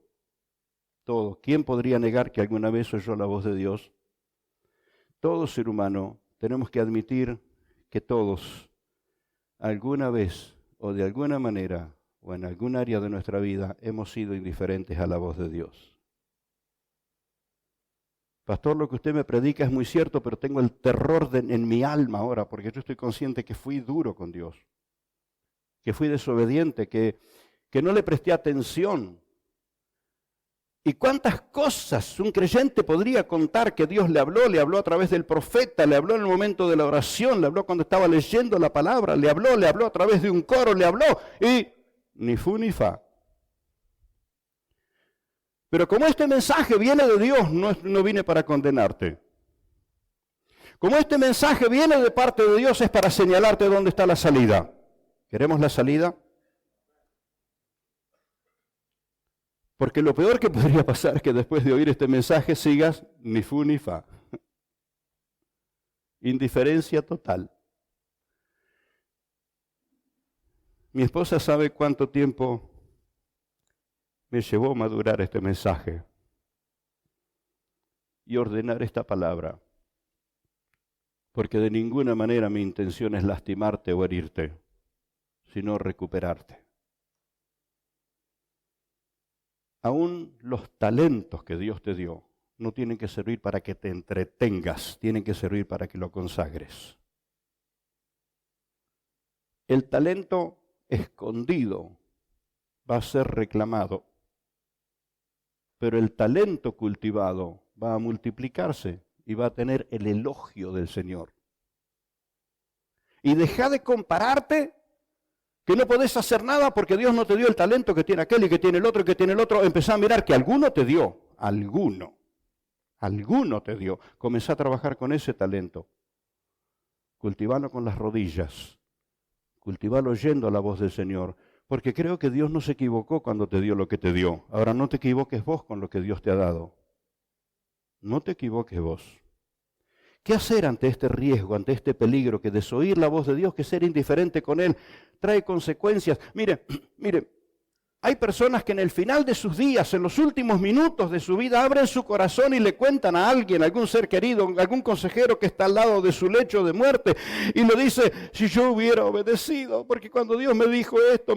¿Quién podría negar que alguna vez oyó la voz de Dios? Todo ser humano, tenemos que admitir que todos, alguna vez o de alguna manera, o en algún área de nuestra vida, hemos sido indiferentes a la voz de Dios. Pastor, lo que usted me predica es muy cierto, pero tengo el terror en mi alma ahora, porque yo estoy consciente que fui duro con Dios, que fui desobediente, que no le presté atención. ¿Y cuántas cosas un creyente podría contar que Dios le habló a través del profeta, le habló en el momento de la oración, le habló cuando estaba leyendo la palabra, le habló a través de un coro, le habló y ni fu ni fa. Pero como este mensaje viene de Dios, no viene para condenarte. Como este mensaje viene de parte de Dios, es para señalarte dónde está la salida. ¿Queremos la salida? Porque lo peor que podría pasar es que después de oír este mensaje sigas ni fu ni fa. Indiferencia total. Mi esposa sabe cuánto tiempo me llevó a madurar este mensaje y ordenar esta palabra. Porque de ninguna manera mi intención es lastimarte o herirte, sino recuperarte. Aún los talentos que Dios te dio no tienen que servir para que te entretengas, tienen que servir para que lo consagres. El talento escondido va a ser reclamado, pero el talento cultivado va a multiplicarse y va a tener el elogio del Señor. Y deja de compararte que no podés hacer nada porque Dios no te dio el talento que tiene aquel y que tiene el otro y que tiene el otro. Empezá a mirar que alguno te dio, alguno te dio. Comenzá a trabajar con ese talento. Cultivalo con las rodillas, cultivalo oyendo la voz del Señor, porque creo que Dios no se equivocó cuando te dio lo que te dio. Ahora no te equivoques vos con lo que Dios te ha dado. No te equivoques vos. ¿Qué hacer ante este riesgo, ante este peligro, que desoír la voz de Dios, que ser indiferente con Él, trae consecuencias? Mire, hay personas que en el final de sus días, en los últimos minutos de su vida, abren su corazón y le cuentan a alguien, algún ser querido, algún consejero que está al lado de su lecho de muerte, y le dice, si yo hubiera obedecido, porque cuando Dios me dijo esto,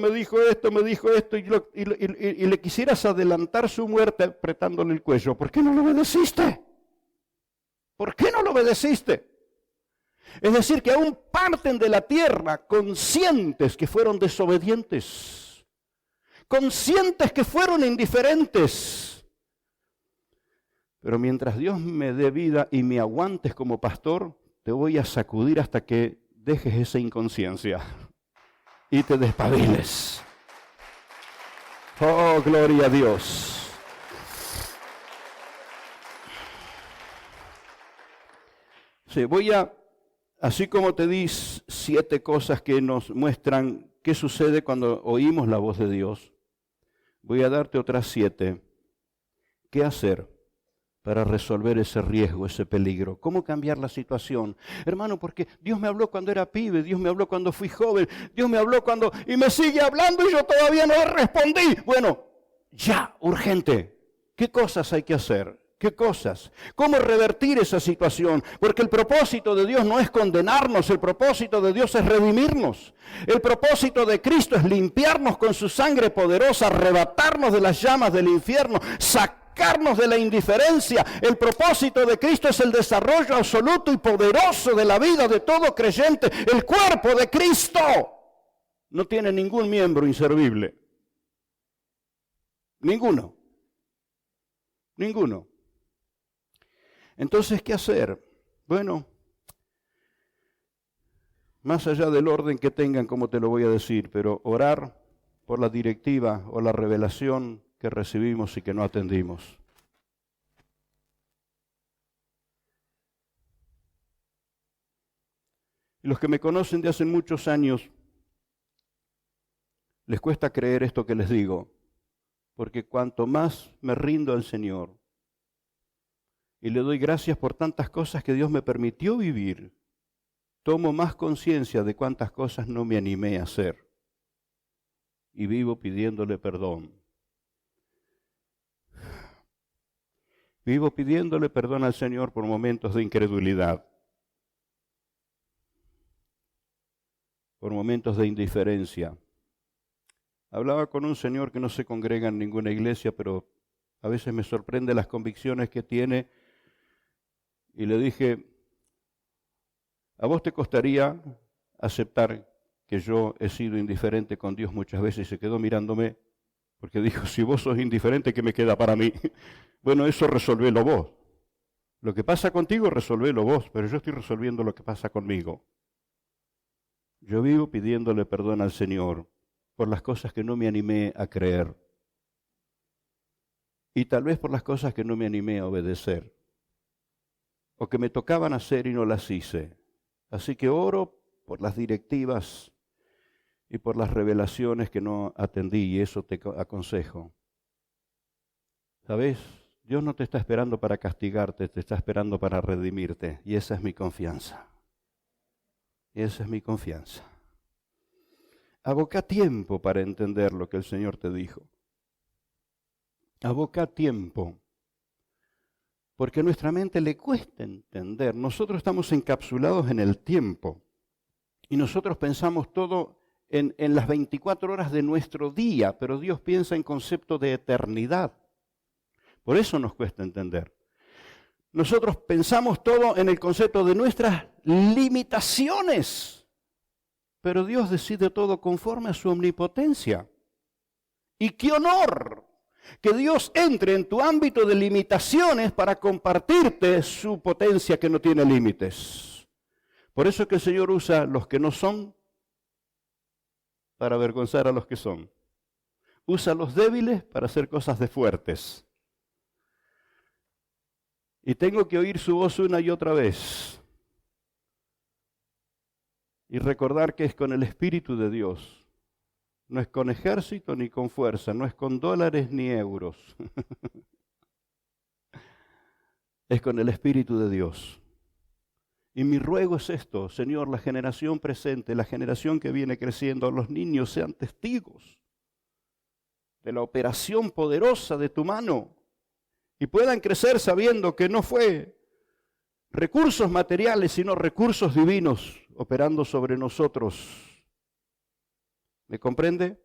y le quisieras adelantar su muerte apretándole el cuello, ¿por qué no lo obedeciste? ¿Por qué no lo obedeciste? Es decir, que aún parten de la tierra conscientes que fueron desobedientes, conscientes que fueron indiferentes. Pero mientras Dios me dé vida y me aguantes como pastor, te voy a sacudir hasta que dejes esa inconsciencia y te despabiles. Oh, gloria a Dios. Sí, así como te di 7 cosas que nos muestran qué sucede cuando oímos la voz de Dios. Voy a darte otras 7. ¿Qué hacer para resolver ese riesgo, ese peligro? ¿Cómo cambiar la situación? Hermano, porque Dios me habló cuando era pibe, Dios me habló cuando fui joven, Dios me habló cuando... y me sigue hablando y yo todavía no le respondí. Bueno, ya, urgente. ¿Qué cosas hay que hacer? ¿Qué cosas? ¿Cómo revertir esa situación? Porque el propósito de Dios no es condenarnos, el propósito de Dios es redimirnos. El propósito de Cristo es limpiarnos con su sangre poderosa, arrebatarnos de las llamas del infierno, sacarnos de la indiferencia. El propósito de Cristo es el desarrollo absoluto y poderoso de la vida de todo creyente. El cuerpo de Cristo no tiene ningún miembro inservible. Ninguno. Ninguno. Entonces, ¿qué hacer? Bueno, más allá del orden que tengan, como te lo voy a decir, pero orar por la directiva o la revelación que recibimos y que no atendimos. Y los que me conocen de hace muchos años, les cuesta creer esto que les digo, porque cuanto más me rindo al Señor, y le doy gracias por tantas cosas que Dios me permitió vivir, tomo más conciencia de cuántas cosas no me animé a hacer. Y vivo pidiéndole perdón. Vivo pidiéndole perdón al Señor por momentos de incredulidad, por momentos de indiferencia. Hablaba con un señor que no se congrega en ninguna iglesia, pero a veces me sorprende las convicciones que tiene. Y le dije, ¿a vos te costaría aceptar que yo he sido indiferente con Dios muchas veces? Y se quedó mirándome, porque dijo, si vos sos indiferente, ¿qué me queda para mí? Bueno, eso resolvélo vos. Lo que pasa contigo, resolvélo vos, pero yo estoy resolviendo lo que pasa conmigo. Yo vivo pidiéndole perdón al Señor por las cosas que no me animé a creer. Y tal vez por las cosas que no me animé a obedecer. O que me tocaban hacer y no las hice. Así que oro por las directivas y por las revelaciones que no atendí, y eso te aconsejo. ¿Sabes? Dios no te está esperando para castigarte, te está esperando para redimirte, y esa es mi confianza. Y esa es mi confianza. Aboca tiempo para entender lo que el Señor te dijo. Aboca tiempo. Porque a nuestra mente le cuesta entender. Nosotros estamos encapsulados en el tiempo. Y nosotros pensamos todo en las 24 horas de nuestro día, pero Dios piensa en concepto de eternidad. Por eso nos cuesta entender. Nosotros pensamos todo en el concepto de nuestras limitaciones, pero Dios decide todo conforme a su omnipotencia. ¡Y qué honor! Que Dios entre en tu ámbito de limitaciones para compartirte su potencia que no tiene límites. Por eso es que el Señor usa los que no son para avergonzar a los que son. Usa a los débiles para hacer cosas de fuertes. Y tengo que oír su voz una y otra vez. Y recordar que es con el Espíritu de Dios. No es con ejército ni con fuerza, no es con dólares ni euros. Es con el Espíritu de Dios. Y mi ruego es esto, Señor, la generación presente, la generación que viene creciendo, los niños sean testigos de la operación poderosa de tu mano y puedan crecer sabiendo que no fue recursos materiales, sino recursos divinos operando sobre nosotros. ¿Me comprende?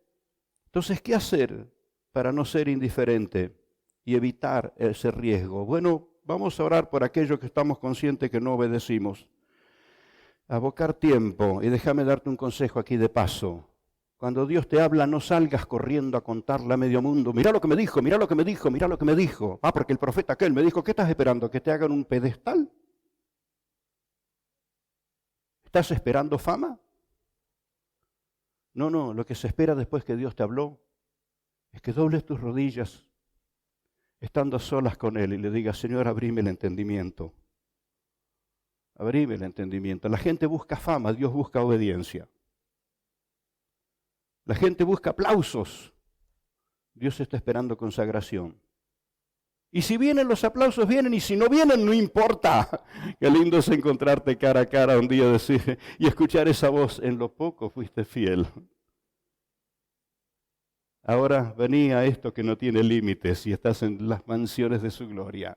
Entonces, ¿qué hacer para no ser indiferente y evitar ese riesgo? Bueno, vamos a orar por aquellos que estamos conscientes que no obedecimos. Abocar tiempo, y déjame darte un consejo aquí de paso. Cuando Dios te habla, no salgas corriendo a contarle a medio mundo. Mirá lo que me dijo, mirá lo que me dijo, mirá lo que me dijo. Ah, porque el profeta aquel me dijo, ¿qué estás esperando? ¿Que te hagan un pedestal? ¿Estás esperando fama? No, lo que se espera después que Dios te habló es que dobles tus rodillas, estando a solas con Él, y le digas, Señor, abrime el entendimiento. Abrime el entendimiento. La gente busca fama, Dios busca obediencia. La gente busca aplausos, Dios está esperando consagración. Y si vienen los aplausos, vienen, y si no vienen, no importa. Qué lindo es encontrarte cara a cara un día y escuchar esa voz: en lo poco fuiste fiel. Ahora vení a esto que no tiene límites y estás en las mansiones de su gloria.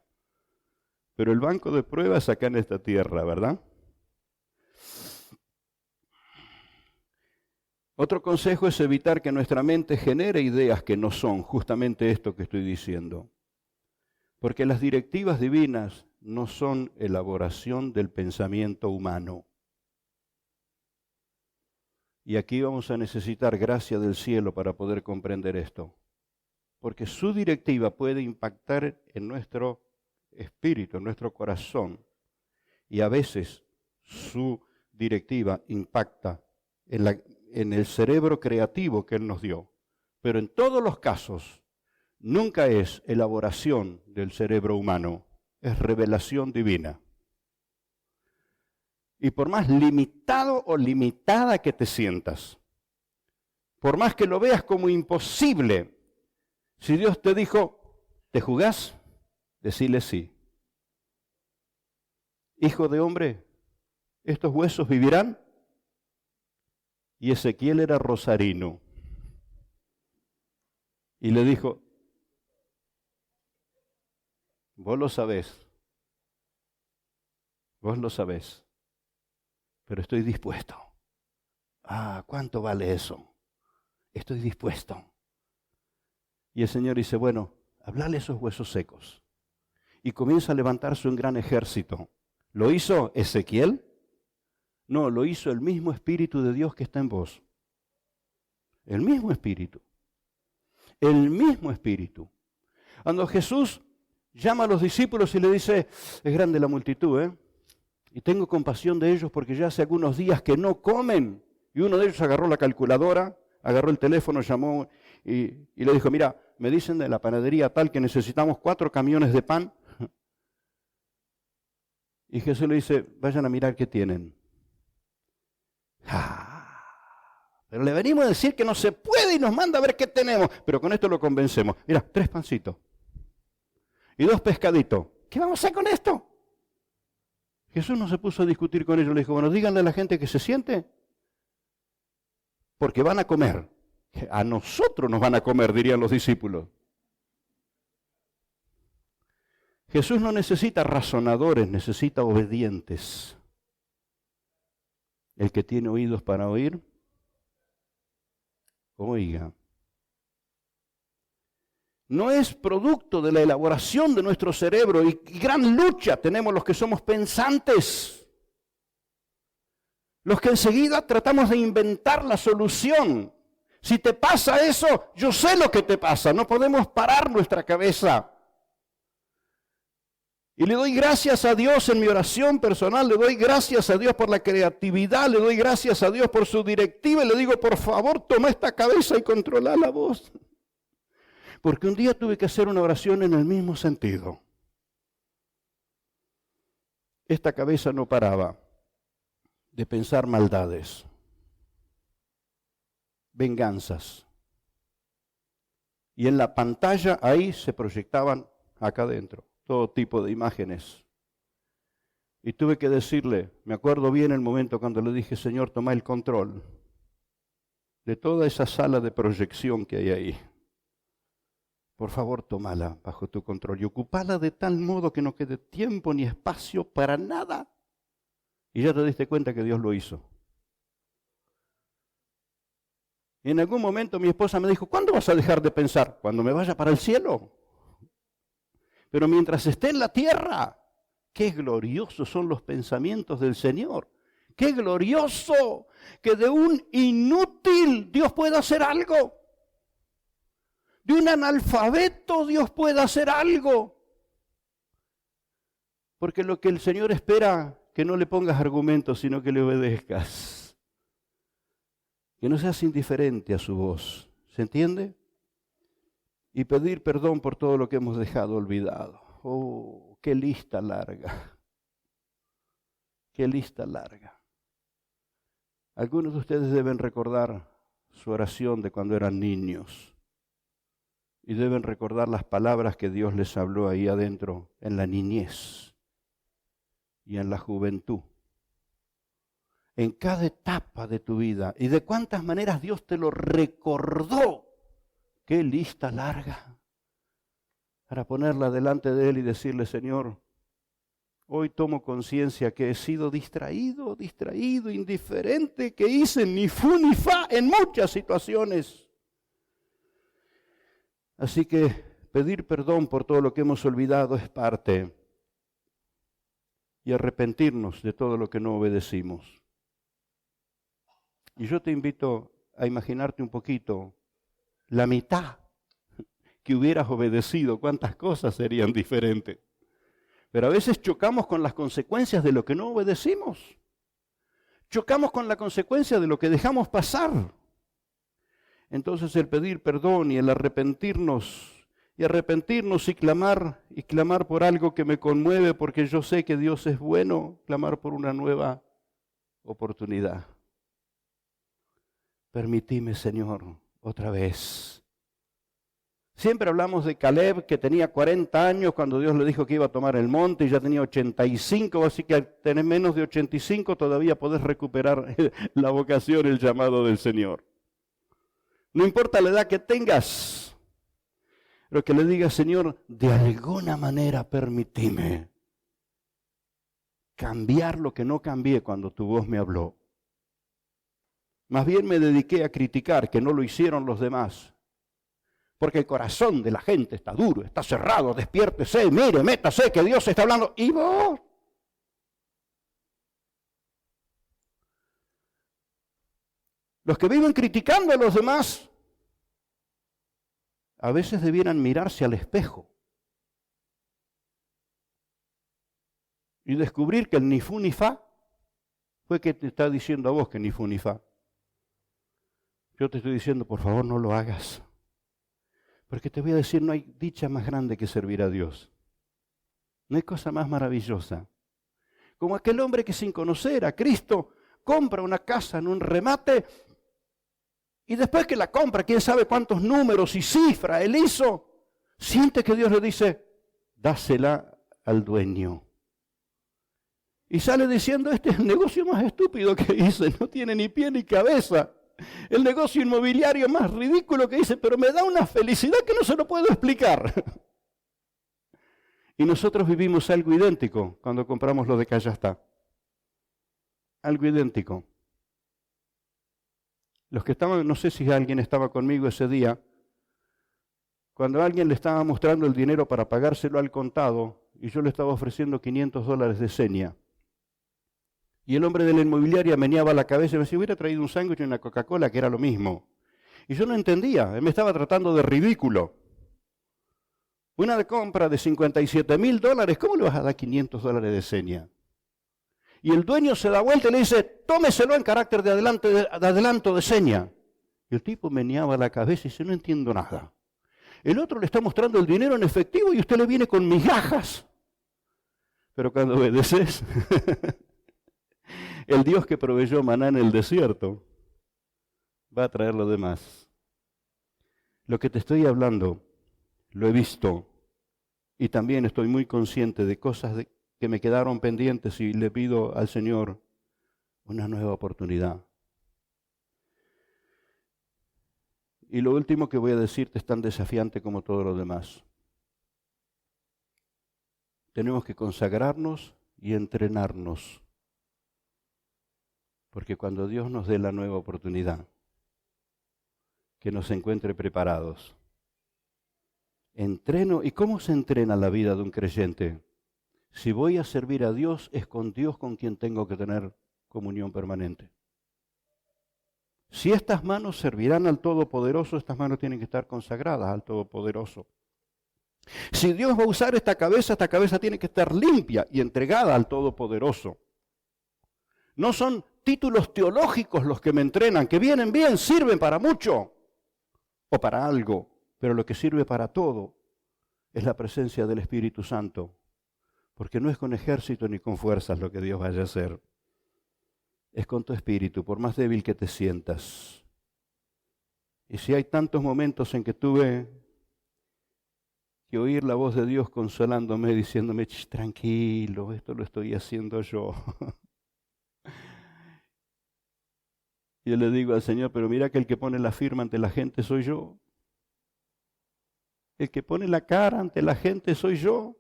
Pero el banco de pruebas acá en esta tierra, ¿verdad? Otro consejo es evitar que nuestra mente genere ideas que no son justamente esto que estoy diciendo. Porque las directivas divinas no son elaboración del pensamiento humano. Y aquí vamos a necesitar gracia del cielo para poder comprender esto. Porque su directiva puede impactar en nuestro espíritu, en nuestro corazón. Y a veces su directiva impacta en el cerebro creativo que Él nos dio. Pero en todos los casos, nunca es elaboración del cerebro humano, es revelación divina. Y por más limitado o limitada que te sientas, por más que lo veas como imposible, si Dios te dijo: ¿te jugás? Decile sí. Hijo de hombre, ¿estos huesos vivirán? Y Ezequiel era rosarino. Y le dijo: vos lo sabés, pero estoy dispuesto. Ah, ¿cuánto vale eso? Estoy dispuesto. Y el Señor dice: bueno, hablale a esos huesos secos. Y comienza a levantarse un gran ejército. ¿Lo hizo Ezequiel? No, lo hizo el mismo Espíritu de Dios que está en vos. El mismo Espíritu. El mismo Espíritu. Cuando Jesús llama a los discípulos y le dice: es grande la multitud, y tengo compasión de ellos porque ya hace algunos días que no comen. Y uno de ellos agarró la calculadora, agarró el teléfono, llamó y le dijo: mira, me dicen de la panadería tal que necesitamos 4 camiones de pan. Y Jesús le dice: vayan a mirar qué tienen. Pero le venimos a decir que no se puede y nos manda a ver qué tenemos. Pero con esto lo convencemos. Mira, 3 pancitos y 2 pescaditos. ¿Qué vamos a hacer con esto? Jesús no se puso a discutir con ellos. Le dijo: bueno, díganle a la gente que se siente, porque van a comer. A nosotros nos van a comer, dirían los discípulos. Jesús no necesita razonadores, necesita obedientes. El que tiene oídos para oír, oiga. No es producto de la elaboración de nuestro cerebro, y gran lucha tenemos los que somos pensantes. Los que enseguida tratamos de inventar la solución. Si te pasa eso, yo sé lo que te pasa, no podemos parar nuestra cabeza. Y le doy gracias a Dios en mi oración personal, le doy gracias a Dios por la creatividad, le doy gracias a Dios por su directiva y le digo: por favor, toma esta cabeza y controla la voz. Porque un día tuve que hacer una oración en el mismo sentido. Esta cabeza no paraba de pensar maldades, venganzas. Y en la pantalla ahí se proyectaban acá adentro todo tipo de imágenes. Y tuve que decirle, me acuerdo bien el momento cuando le dije: Señor, toma el control de toda esa sala de proyección que hay ahí. Por favor, tómala bajo tu control y ocupala de tal modo que no quede tiempo ni espacio para nada. Y ya te diste cuenta que Dios lo hizo. Y en algún momento mi esposa me dijo: ¿cuándo vas a dejar de pensar? Cuando me vaya para el cielo. Pero mientras esté en la tierra, qué gloriosos son los pensamientos del Señor. Qué glorioso que de un inútil Dios pueda hacer algo. De un analfabeto Dios pueda hacer algo. Porque lo que el Señor espera, que no le pongas argumentos, sino que le obedezcas. Que no seas indiferente a su voz. ¿Se entiende? Y pedir perdón por todo lo que hemos dejado olvidado. Oh, qué lista larga. Qué lista larga. Algunos de ustedes deben recordar su oración de cuando eran niños y deben recordar las palabras que Dios les habló ahí adentro en la niñez y en la juventud. En cada etapa de tu vida y de cuántas maneras Dios te lo recordó. Qué lista larga para ponerla delante de Él y decirle: Señor, hoy tomo conciencia que he sido distraído, indiferente, que hice ni fu ni fa en muchas situaciones. Así que pedir perdón por todo lo que hemos olvidado es parte, y arrepentirnos de todo lo que no obedecimos. Y yo te invito a imaginarte un poquito la mitad que hubieras obedecido, cuántas cosas serían diferentes. Pero a veces chocamos con las consecuencias de lo que no obedecimos. Chocamos con la consecuencia de lo que dejamos pasar. Entonces el pedir perdón y el arrepentirnos y clamar por algo que me conmueve, porque yo sé que Dios es bueno, clamar por una nueva oportunidad. Permitime, Señor, otra vez. Siempre hablamos de Caleb, que tenía 40 años cuando Dios le dijo que iba a tomar el monte, y ya tenía 85, así que al tener menos de 85 todavía podés recuperar la vocación, el llamado del Señor. No importa la edad que tengas, pero que le digas: Señor, de alguna manera permitime cambiar lo que no cambié cuando tu voz me habló. Más bien me dediqué a criticar que no lo hicieron los demás. Porque el corazón de la gente está duro, está cerrado. Despiértese, mire, métase, que Dios está hablando. ¿Y vos? Los que viven criticando a los demás, a veces debieran mirarse al espejo y descubrir que el ni fu ni fa fue que te está diciendo a vos que ni fu ni fa. Yo te estoy diciendo: por favor, no lo hagas. Porque te voy a decir, no hay dicha más grande que servir a Dios. No hay cosa más maravillosa. Como aquel hombre que sin conocer a Cristo compra una casa en un remate, y después que la compra, quién sabe cuántos números y cifras él hizo, siente que Dios le dice: dásela al dueño. Y sale diciendo: este es el negocio más estúpido que hice, no tiene ni pie ni cabeza. El negocio inmobiliario más ridículo que hice, pero me da una felicidad que no se lo puedo explicar. Y nosotros vivimos algo idéntico cuando compramos lo de Callastá. Algo idéntico. Los que estaban, no sé si alguien estaba conmigo ese día, cuando alguien le estaba mostrando el dinero para pagárselo al contado, y yo le estaba ofreciendo $500 de seña. Y el hombre de la inmobiliaria meneaba la cabeza y me decía: hubiera traído un sándwich y una Coca-Cola, que era lo mismo. Y yo no entendía, él me estaba tratando de ridículo. Una compra de $57,000, ¿cómo le vas a dar $500 de seña? Y el dueño se da vuelta y le dice: tómeselo en carácter de adelanto de seña. Y el tipo meneaba la cabeza y dice: no entiendo nada. El otro le está mostrando el dinero en efectivo y usted le viene con migajas. Pero cuando obedeces, el Dios que proveyó maná en el desierto va a traer lo demás. Lo que te estoy hablando, lo he visto, y también estoy muy consciente de cosas que me quedaron pendientes, y le pido al Señor una nueva oportunidad. Y lo último que voy a decirte es tan desafiante como todo lo demás. Tenemos que consagrarnos y entrenarnos. Porque cuando Dios nos dé la nueva oportunidad, que nos encuentre preparados. Entreno. ¿Y cómo se entrena la vida de un creyente? Si voy a servir a Dios, es con Dios con quien tengo que tener comunión permanente. Si estas manos servirán al Todopoderoso, estas manos tienen que estar consagradas al Todopoderoso. Si Dios va a usar esta cabeza tiene que estar limpia y entregada al Todopoderoso. No son títulos teológicos los que me entrenan, que vienen bien, sirven para mucho o para algo, pero lo que sirve para todo es la presencia del Espíritu Santo, Porque no es con ejército ni con fuerzas lo que Dios vaya a hacer. Es con tu espíritu, por más débil que te sientas. Y si hay tantos momentos en que tuve que oír la voz de Dios consolándome, diciéndome, tranquilo, esto lo estoy haciendo yo. Yo le digo al Señor, pero mira que el que pone la firma ante la gente soy yo. El que pone la cara ante la gente soy yo.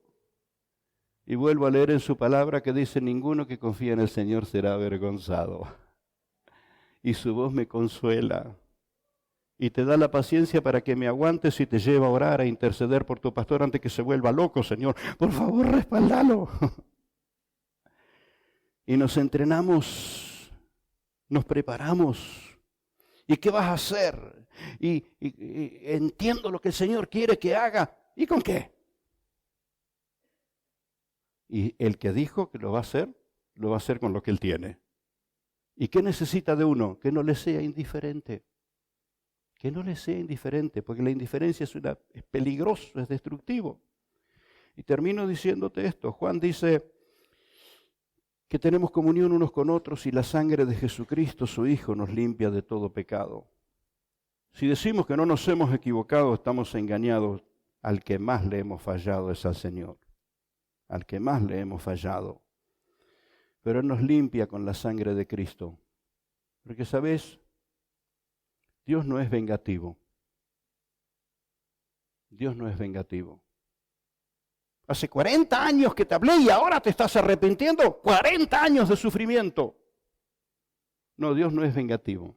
Y vuelvo a leer en su palabra que dice, ninguno que confía en el Señor será avergonzado. Y su voz me consuela. Y te da la paciencia para que me aguantes y te lleva a orar, a interceder por tu pastor antes que se vuelva loco, Señor. Por favor, respáldalo. Y nos entrenamos, nos preparamos. ¿Y qué vas a hacer? Y entiendo lo que el Señor quiere que haga. ¿Y con qué? Y el que dijo que lo va a hacer con lo que él tiene. ¿Y qué necesita de uno? Que no le sea indiferente. Que no le sea indiferente, porque la indiferencia es peligroso, es destructivo. Y termino diciéndote esto. Juan dice que tenemos comunión unos con otros y la sangre de Jesucristo, su Hijo, nos limpia de todo pecado. Si decimos que no nos hemos equivocado, estamos engañados. Al que más le hemos fallado es al Señor. Al que más le hemos fallado. Pero Él nos limpia con la sangre de Cristo. Porque, ¿sabes? Dios no es vengativo. Dios no es vengativo. Hace 40 años que te hablé y ahora te estás arrepintiendo. 40 años de sufrimiento. No, Dios no es vengativo.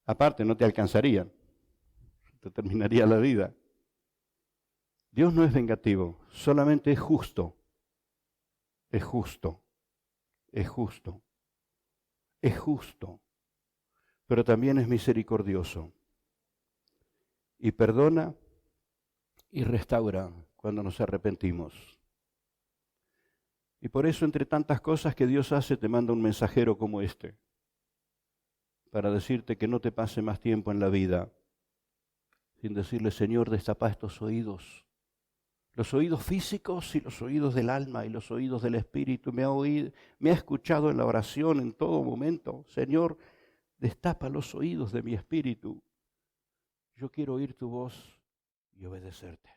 Aparte, no te alcanzaría. Te terminaría la vida. Dios no es vengativo, solamente es justo. Es justo. Es justo. Es justo. Pero también es misericordioso. Y perdona y restaura cuando nos arrepentimos. Y por eso, entre tantas cosas que Dios hace, te manda un mensajero como este, para decirte que no te pase más tiempo en la vida sin decirle, Señor, destapa estos oídos. Los oídos físicos y los oídos del alma y los oídos del espíritu. Me ha escuchado en la oración en todo momento. Señor, destapa los oídos de mi espíritu. Yo quiero oír tu voz y obedecerte.